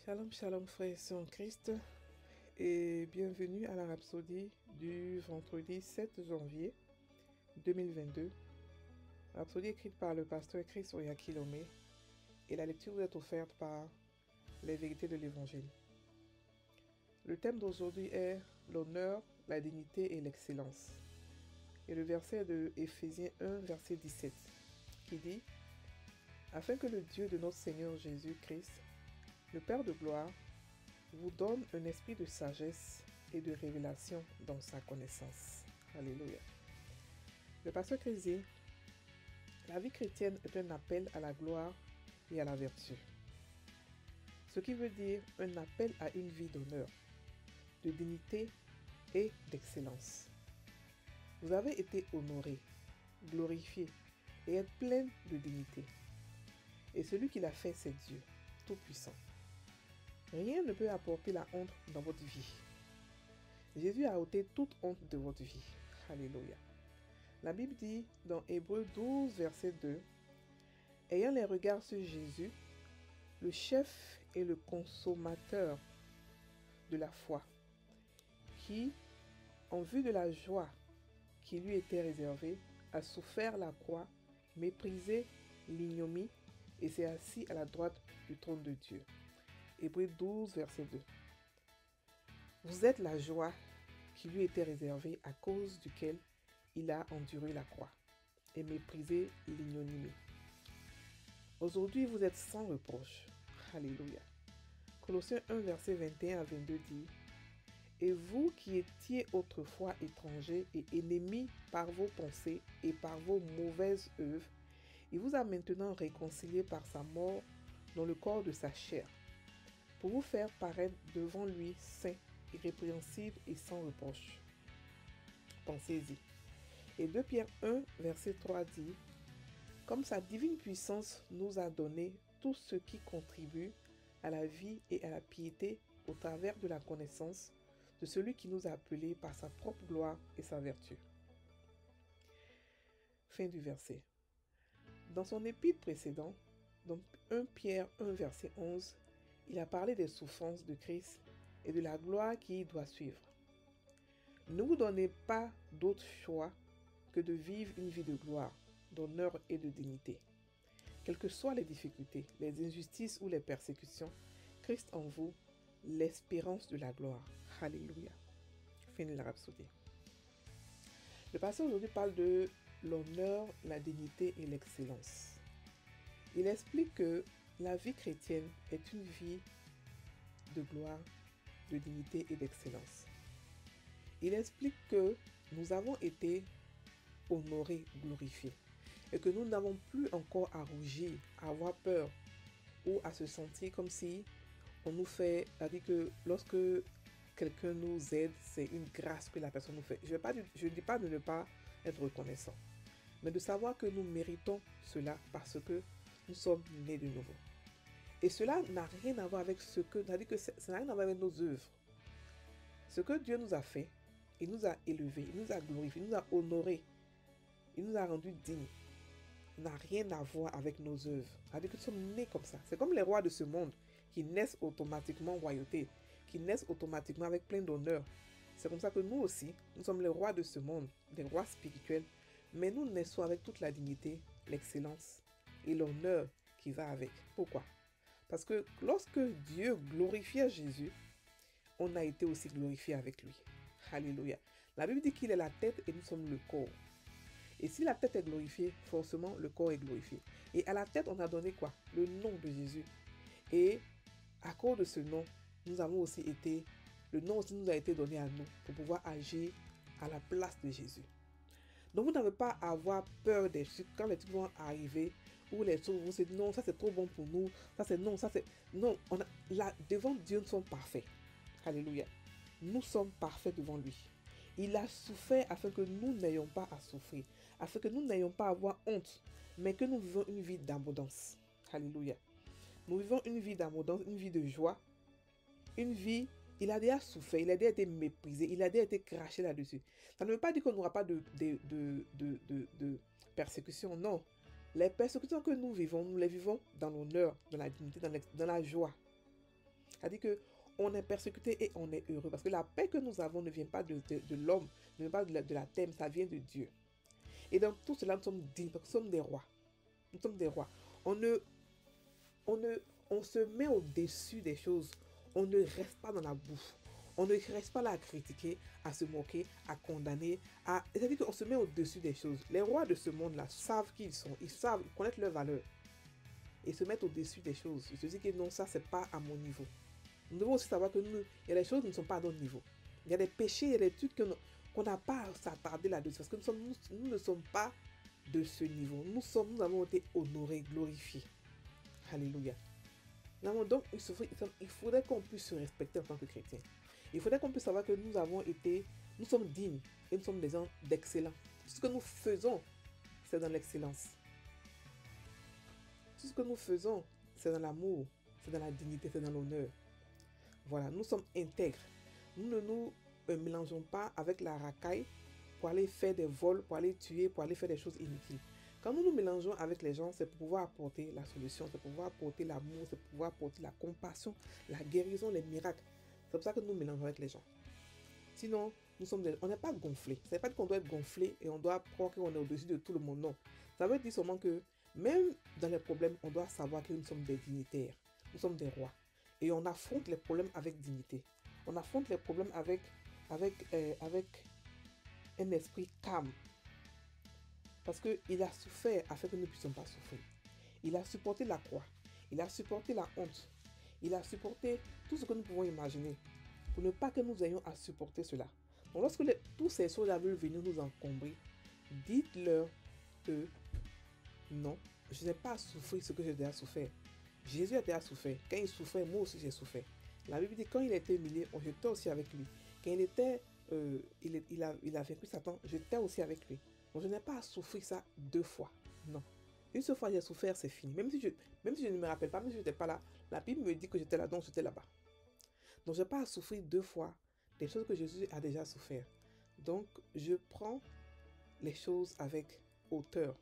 Shalom, shalom frères et sœurs en Christ et bienvenue à la Rhapsodie du vendredi 7 janvier 2022. Rhapsodie écrite par le pasteur Chris Oyakilome et la lecture vous est offerte par les vérités de l'Évangile. Le thème d'aujourd'hui est l'honneur, la dignité et l'excellence. Et le verset de Éphésiens 1, verset 17, qui dit « Afin que le Dieu de notre Seigneur Jésus-Christ, le Père de gloire, vous donne un esprit de sagesse et de révélation dans sa connaissance. » Alléluia. Le pasteur Chris dit, la vie chrétienne est un appel à la gloire et à la vertu. Ce qui veut dire un appel à une vie d'honneur, de dignité et d'excellence. Vous avez été honoré, glorifié et êtes plein de dignité. Et celui qui l'a fait, c'est Dieu, Tout-Puissant. Rien ne peut apporter la honte dans votre vie. Jésus a ôté toute honte de votre vie. Alléluia. La Bible dit dans Hébreux 12, verset 2, « Ayant les regards sur Jésus, le chef et le consommateur de la foi, qui, en vue de la joie qui lui était réservée, a souffert la croix, méprisé l'ignominie et s'est assis à la droite du trône de Dieu. » Hébreux 12, verset 2. Vous êtes la joie qui lui était réservée à cause duquel il a enduré la croix et méprisé l'ignominie. Aujourd'hui, vous êtes sans reproche. Alléluia. Colossiens 1, verset 21 à 22 dit « Et vous qui étiez autrefois étrangers et ennemis par vos pensées et par vos mauvaises œuvres, il vous a maintenant réconciliés par sa mort dans le corps de sa chair, pour vous faire paraître devant lui saint, irrépréhensible et sans reproche. » Pensez-y. Et 2 Pierre 1, verset 3 dit « Comme sa divine puissance nous a donné tout ce qui contribue à la vie et à la piété au travers de la connaissance de celui qui nous a appelés par sa propre gloire et sa vertu. » Fin du verset. Dans son épître précédent, dans 1 Pierre 1, verset 11, il a parlé des souffrances de Christ et de la gloire qui y doit suivre. Ne vous donnez pas d'autre choix que de vivre une vie de gloire, d'honneur et de dignité. Quelles que soient les difficultés, les injustices ou les persécutions, Christ en vous, l'espérance de la gloire. Alléluia. Fin de la Rhapsodie. Le pasteur aujourd'hui parle de l'honneur, la dignité et l'excellence. Il explique que la vie chrétienne est une vie de gloire, de dignité et d'excellence. Il explique que nous avons été honorés, glorifiés, et que nous n'avons plus encore à rougir, à avoir peur ou à se sentir comme si on nous fait, c'est-à-dire que lorsque quelqu'un nous aide, c'est une grâce que la personne nous fait. Je ne dis pas de ne pas être reconnaissant, mais de savoir que nous méritons cela parce que nous sommes nés de nouveau. Et cela n'a rien à voir avec ce que, c'est-à-dire que ça n'a rien à voir avec nos œuvres. Ce que Dieu nous a fait, il nous a élevés, il nous a glorifiés, il nous a honorés, il nous a rendus dignes, n'a rien à voir avec nos œuvres. C'est-à-dire que nous sommes nés comme ça. C'est comme les rois de ce monde qui naissent automatiquement en royauté, qui naissent automatiquement avec plein d'honneur. C'est comme ça que nous aussi, nous sommes les rois de ce monde, des rois spirituels, mais nous naissons avec toute la dignité, l'excellence et l'honneur qui va avec. Pourquoi? Parce que lorsque Dieu glorifiait Jésus, on a été aussi glorifié avec lui. Alléluia. La Bible dit qu'il est la tête et nous sommes le corps. Et si la tête est glorifiée, forcément le corps est glorifié. Et à la tête, on a donné quoi? Le nom de Jésus. Et à cause de ce nom, nous avons aussi été, le nom aussi nous a été donné à nous pour pouvoir agir à la place de Jésus. Donc vous n'avez pas à avoir peur des trucs quand les trucs vont arriver, ou les trucs vont se dire non, ça c'est trop bon pour nous, ça c'est non, ça c'est non. Là, devant Dieu, nous sommes parfaits. Alléluia. Nous sommes parfaits devant lui. Il a souffert afin que nous n'ayons pas à souffrir, afin que nous n'ayons pas à avoir honte, mais que nous vivons une vie d'abondance. Alléluia. Nous vivons une vie d'abondance, une vie de joie, une vie. Il a déjà souffert, il a déjà été méprisé, il a déjà été craché là-dessus. Ça ne veut pas dire qu'on n'aura pas de persécution, non. Les persécutions que nous vivons, nous les vivons dans l'honneur, dans la dignité, dans la joie. C'est-à-dire que on est persécuté et on est heureux. Parce que la paix que nous avons ne vient pas de l'homme, ne vient pas de la terre, ça vient de Dieu. Et dans tout cela, nous sommes dignes, parce que nous sommes des rois. Nous sommes des rois. On ne, on ne, on se met au-dessus des choses. On ne reste pas dans la bouffe. On ne reste pas là à critiquer, à se moquer, à condamner. C'est-à-dire qu'on se met au-dessus des choses. Les rois de ce monde-là savent qui ils sont. Ils savent, ils connaissent leur valeur. Et se mettent au-dessus des choses. Ils se disent que non, ça, c'est pas à mon niveau. Nous devons aussi savoir que nous, il y a des choses qui ne sont pas à notre niveau. Il y a des péchés, il y a des trucs qu'on n'a pas à s'attarder là-dessus. Parce que nous ne sommes pas de ce niveau. Nous avons été honorés, glorifiés. Alléluia. Donc, il faudrait qu'on puisse se respecter en tant que chrétien. Il faudrait qu'on puisse savoir que nous sommes dignes et nous sommes des gens d'excellence. Tout ce que nous faisons, c'est dans l'excellence. Tout ce que nous faisons, c'est dans l'amour, c'est dans la dignité, c'est dans l'honneur. Voilà, nous sommes intègres. Nous ne nous mélangeons pas avec la racaille pour aller faire des vols, pour aller tuer, pour aller faire des choses inutiles. Quand nous nous mélangeons avec les gens, c'est pour pouvoir apporter la solution, c'est pour pouvoir apporter l'amour, c'est pour pouvoir apporter la compassion, la guérison, les miracles. C'est pour ça que nous nous mélangeons avec les gens. Sinon, on n'est pas gonflé. Ça ne veut pas dire qu'on doit être gonflé et on doit croire qu'on est au-dessus de tout le monde. Non. Ça veut dire seulement que même dans les problèmes, on doit savoir que nous sommes des dignitaires. Nous sommes des rois. Et on affronte les problèmes avec dignité. On affronte les problèmes avec un esprit calme. Parce qu'il a souffert afin que nous ne puissions pas souffrir. Il a supporté la croix. Il a supporté la honte. Il a supporté tout ce que nous pouvons imaginer. Pour ne pas que nous ayons à supporter cela. Donc lorsque tous ces choses-là veulent venir nous encombrer, dites-leur que non, je n'ai pas à souffrir ce que j'ai déjà souffert. Jésus a déjà souffert. Quand il souffrait, moi aussi j'ai souffert. La Bible dit quand il a été humilié, j'étais aussi avec lui. Quand il a vaincu Satan, j'étais aussi avec lui. Donc je n'ai pas à souffrir ça 2 fois. Non. Une seule fois j'ai souffert, c'est fini. Même si je ne me rappelle pas, même si je n'étais pas là, la Bible me dit que j'étais là, donc j'étais là-bas. Donc je n'ai pas à souffrir 2 fois des choses que Jésus a déjà souffert. Donc je prends les choses avec hauteur,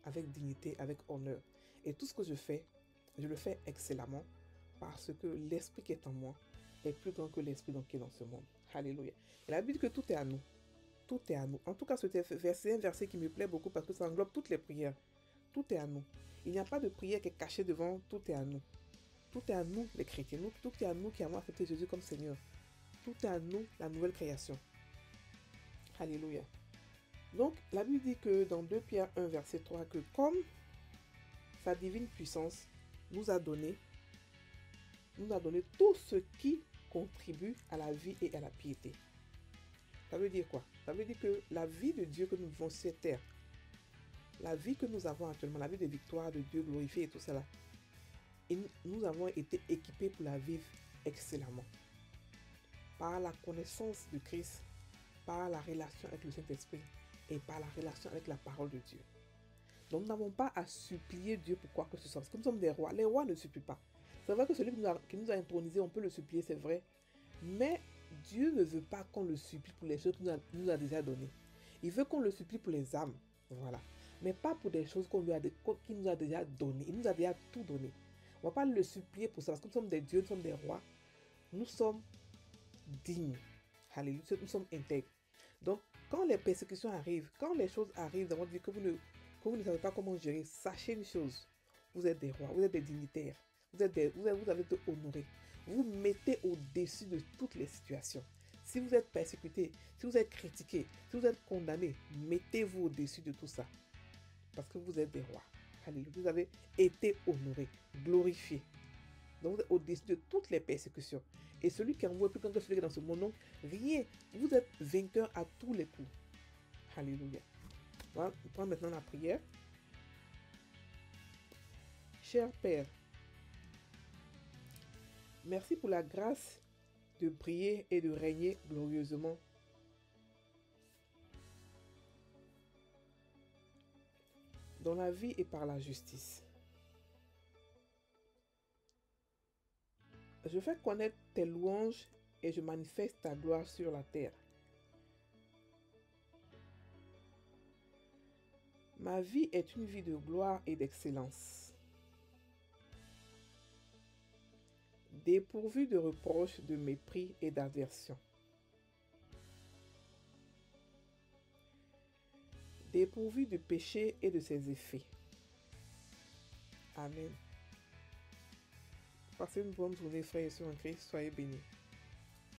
avec dignité, avec honneur. Et tout ce que je fais, je le fais excellemment parce que l'esprit qui est en moi est plus grand que l'esprit qui est dans ce monde. Alléluia. Et la Bible dit que tout est à nous. Tout est à nous. En tout cas, c'est un verset qui me plaît beaucoup parce que ça englobe toutes les prières. Tout est à nous. Il n'y a pas de prière qui est cachée devant. Tout est à nous. Tout est à nous, les chrétiens. Tout est à nous qui avons accepté Jésus comme Seigneur. Tout est à nous, la nouvelle création. Alléluia. Donc, la Bible dit que dans 2 Pierre 1, verset 3, que comme sa divine puissance nous a donné tout ce qui contribue à la vie et à la piété. Ça veut dire quoi? Ça veut dire que la vie de Dieu que nous vivons sur cette terre, la vie que nous avons actuellement, la vie de victoire de Dieu glorifié et tout cela, et nous avons été équipés pour la vivre excellemment. Par la connaissance de Christ, par la relation avec le Saint-Esprit et par la relation avec la parole de Dieu. Donc nous n'avons pas à supplier Dieu pour quoi que ce soit. Parce que nous sommes des rois. Les rois ne supplient pas. C'est vrai que celui qui nous a intronisés, on peut le supplier, c'est vrai. Mais Dieu ne veut pas qu'on le supplie pour les choses qu'il nous a déjà données. Il veut qu'on le supplie pour les âmes. Voilà. Mais pas pour des choses qu'il nous a déjà données. Il nous a déjà tout donné. On ne va pas le supplier pour ça. Parce que nous sommes des dieux, nous sommes des rois. Nous sommes dignes. Alléluia. Nous sommes intègres. Donc, quand les persécutions arrivent, quand les choses arrivent dans votre vie que vous ne savez pas comment gérer, sachez une chose. Vous êtes des rois, vous êtes des dignitaires. Vous avez été honorés. Vous mettez au-dessus de toutes les situations. Si vous êtes persécuté, si vous êtes critiqué, si vous êtes condamné, mettez-vous au-dessus de tout ça. Parce que vous êtes des rois. Alléluia. Vous avez été honorés, glorifiés. Donc vous êtes au-dessus de toutes les persécutions. Et celui qui en vous est plus grand que celui qui est dans ce monde, non, rien. Vous êtes vainqueur à tous les coups. Alléluia. Voilà, on prend maintenant la prière. Cher Père, merci pour la grâce de briller et de régner glorieusement. Dans la vie et par la justice. Je fais connaître tes louanges et je manifeste ta gloire sur la terre. Ma vie est une vie de gloire et d'excellence. dépourvu de reproches, de mépris et d'aversion. Dépourvu du péché et de ses effets. Amen. Passez une bonne journée, frères et sœurs en Christ. Soyez bénis.